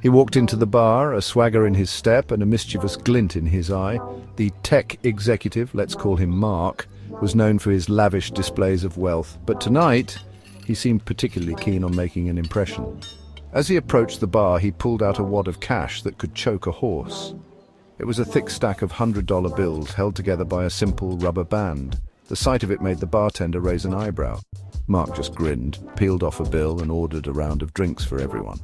He walked into the bar, a swagger in his step and a mischievous glint in his eye. The tech executive, let's call him Mark, was known for his lavish displays of wealth, but tonight he seemed particularly keen on making an impression. As he approached the bar, he pulled out a wad of cash that could choke a horse. It was a thick stack of $100 bills held together by a simple rubber band. The sight of it made the bartender raise an eyebrow. Mark just grinned, peeled off a bill and ordered a round of drinks for everyone.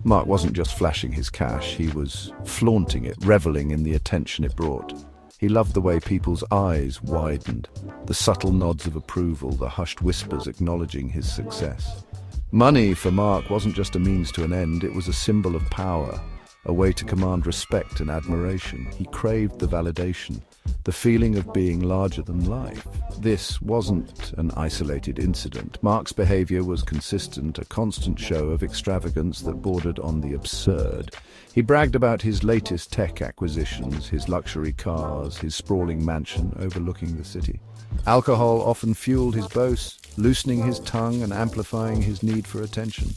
Mark wasn't just flashing his cash, he was flaunting it, reveling in the attention it brought. He loved the way people's eyes widened, the subtle nods of approval, the hushed whispers acknowledging his success. Money for Mark wasn't just a means to an end, it was a symbol of power, a way to command respect and admiration. He craved the validation, the feeling of being larger than life. This wasn't an isolated incident. Mark's behavior was consistent, a constant show of extravagance that bordered on the absurd. He bragged about his latest tech acquisitions, his luxury cars, his sprawling mansion overlooking the city. Alcohol often fueled his boasts, loosening his tongue and amplifying his need for attention.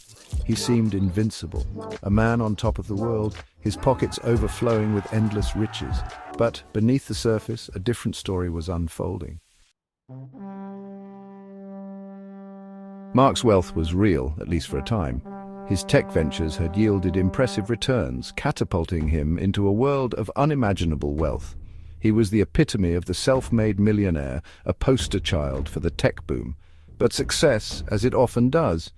He seemed invincible, a man on top of the world, his pockets overflowing with endless riches. But beneath the surface, a different story was unfolding. Mark's wealth was real, at least for a time. His tech ventures had yielded impressive returns, catapulting him into a world of unimaginable wealth. He was the epitome of the self-made millionaire, a poster child for the tech boom. But success, as it often does,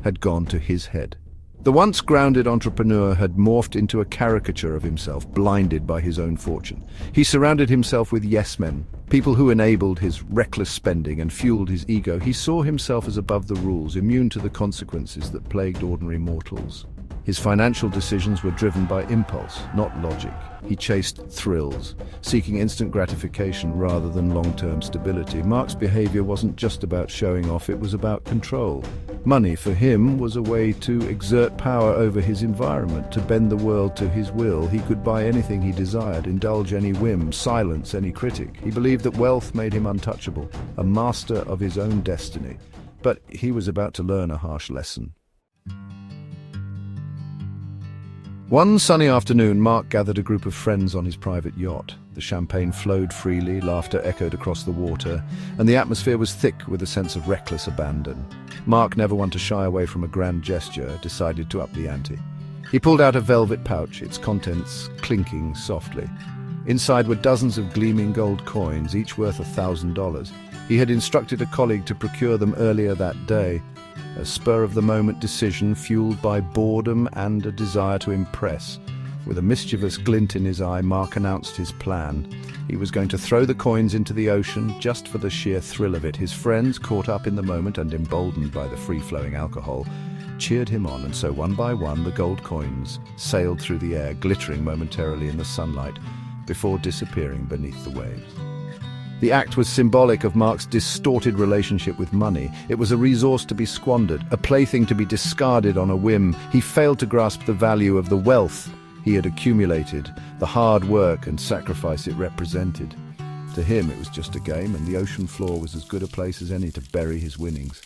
had gone to his head. The once grounded entrepreneur had morphed into a caricature of himself, blinded by his own fortune. He surrounded himself with yes-men, people who enabled his reckless spending and fueled his ego. He saw himself as above the rules, immune to the consequences that plagued ordinary mortals. His financial decisions were driven by impulse, not logic. He chased thrills, seeking instant gratification rather than long-term stability. Mark's behavior wasn't just about showing off, it was about control. Money, for him, was a way to exert power over his environment, to bend the world to his will. He could buy anything he desired, indulge any whim, silence any critic. He believed that wealth made him untouchable, a master of his own destiny. But he was about to learn a harsh lesson. One sunny afternoon, Mark gathered a group of friends on his private yacht. The champagne flowed freely, laughter echoed across the water, and the atmosphere was thick with a sense of reckless abandon. Mark, never one to shy away from a grand gesture, decided to up the ante. He pulled out a velvet pouch, its contents clinking softly. Inside were dozens of gleaming gold coins, each worth $1,000. He had instructed a colleague to procure them earlier that day. A spur-of-the-moment decision fueled by boredom and a desire to impress. With a mischievous glint in his eye, Mark announced his plan. He was going to throw the coins into the ocean just for the sheer thrill of it. His friends, caught up in the moment and emboldened by the free-flowing alcohol, cheered him on, and so one by one the gold coins sailed through the air, glittering momentarily in the sunlight before disappearing beneath the waves. The act was symbolic of Mark's distorted relationship with money. It was a resource to be squandered, a plaything to be discarded on a whim. He failed to grasp the value of the wealth he had accumulated, the hard work and sacrifice it represented. To him, it was just a game, and the ocean floor was as good a place as any to bury his winnings.